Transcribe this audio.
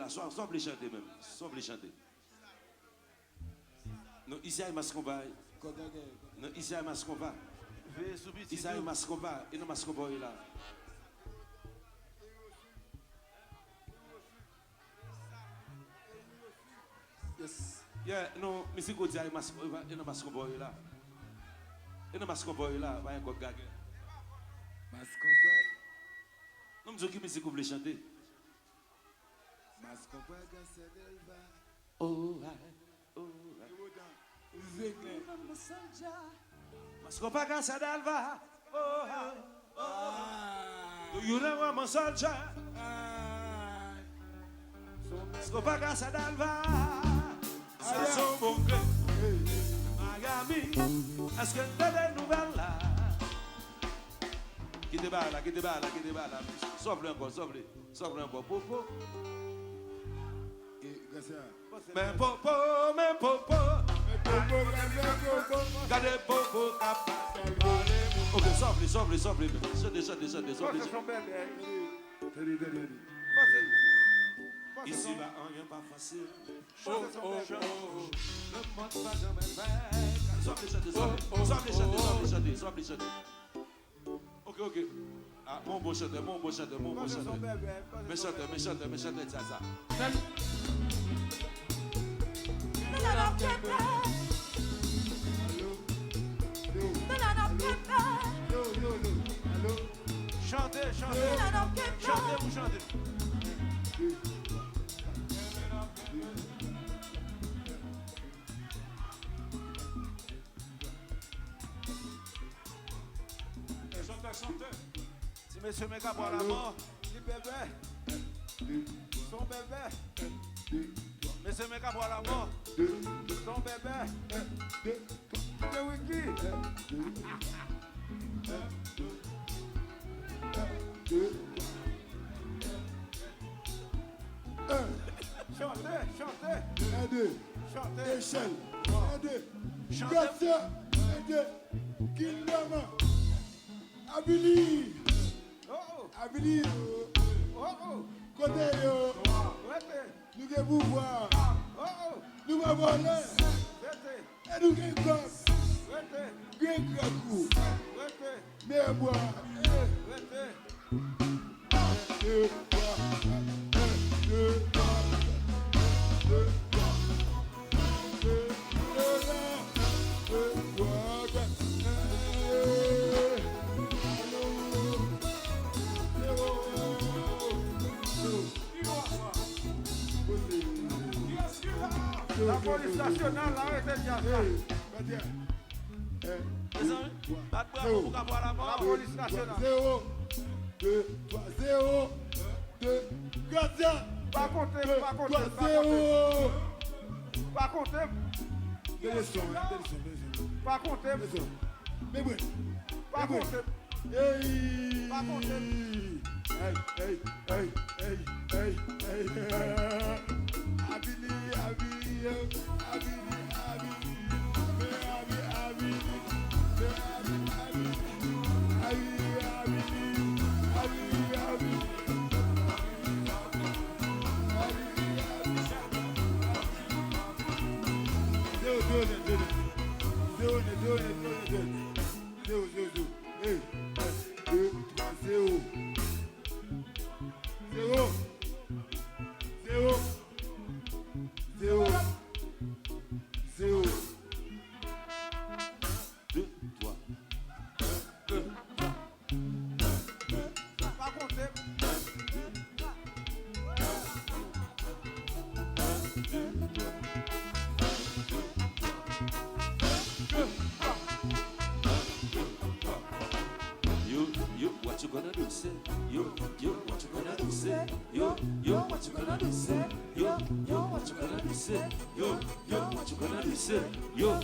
là, soit les chanter même, soit les chanter. Non, ici, il masque combat. Non, ici, il masque combat. Ici, il masque combat. Et non, masque combat là. Yes. Yeah, non, monsieur Godia, il masque combat là. Et non, masque combat là, va encore gagner. Masque combat. Non, je dis que monsieur voulait chanter. Masque combat, c'est d'Elva. Oh, oh, Masque combat, c'est d'Elva. Oh, oh, you know my soldier. Masque combat, c'est d'Elva. C'est son bon gré. Miami, est-ce que tu as des nouvelles là? Qui débat là, qui débat là, qui débat là. Sauve-le encore, sauve-le encore. Popo. Mais popo, mais popo. Gardez popo, cap. Ok, sauve-le. Chantez. Ici là, rien pas facile. Le monde va jamais faire. Sauve-le. Ok. Ah, mon beau chanteur. Mais chantez, ça. Chantez. Chanteur. Si monsieur Mega boit la mort, il bébé. Son bébé. Monsieur Mega boit la mort. Son bébé. C'est Wiki. Chantez. Échelle. Chantez. Kingdom. Abili. Côté yo. Nous devons pouvoir. Nous allons voler. Et nous allons comme. Bien coup. Mais moi. La police nationale a arrêté déjà ça. La police nationale. 0, 2, 3, 0, 2, gardien. Pas compter. 0. Pas compter. Pas compter. Mais bon. Pas compter. Hey. Pas compter. Hey. Abili. What you gonna do, say? Yo, what you gonna do, say? Yo, what you gonna do, say? Yo, what you gonna do, say? Yo, what you gonna do, say? Yo.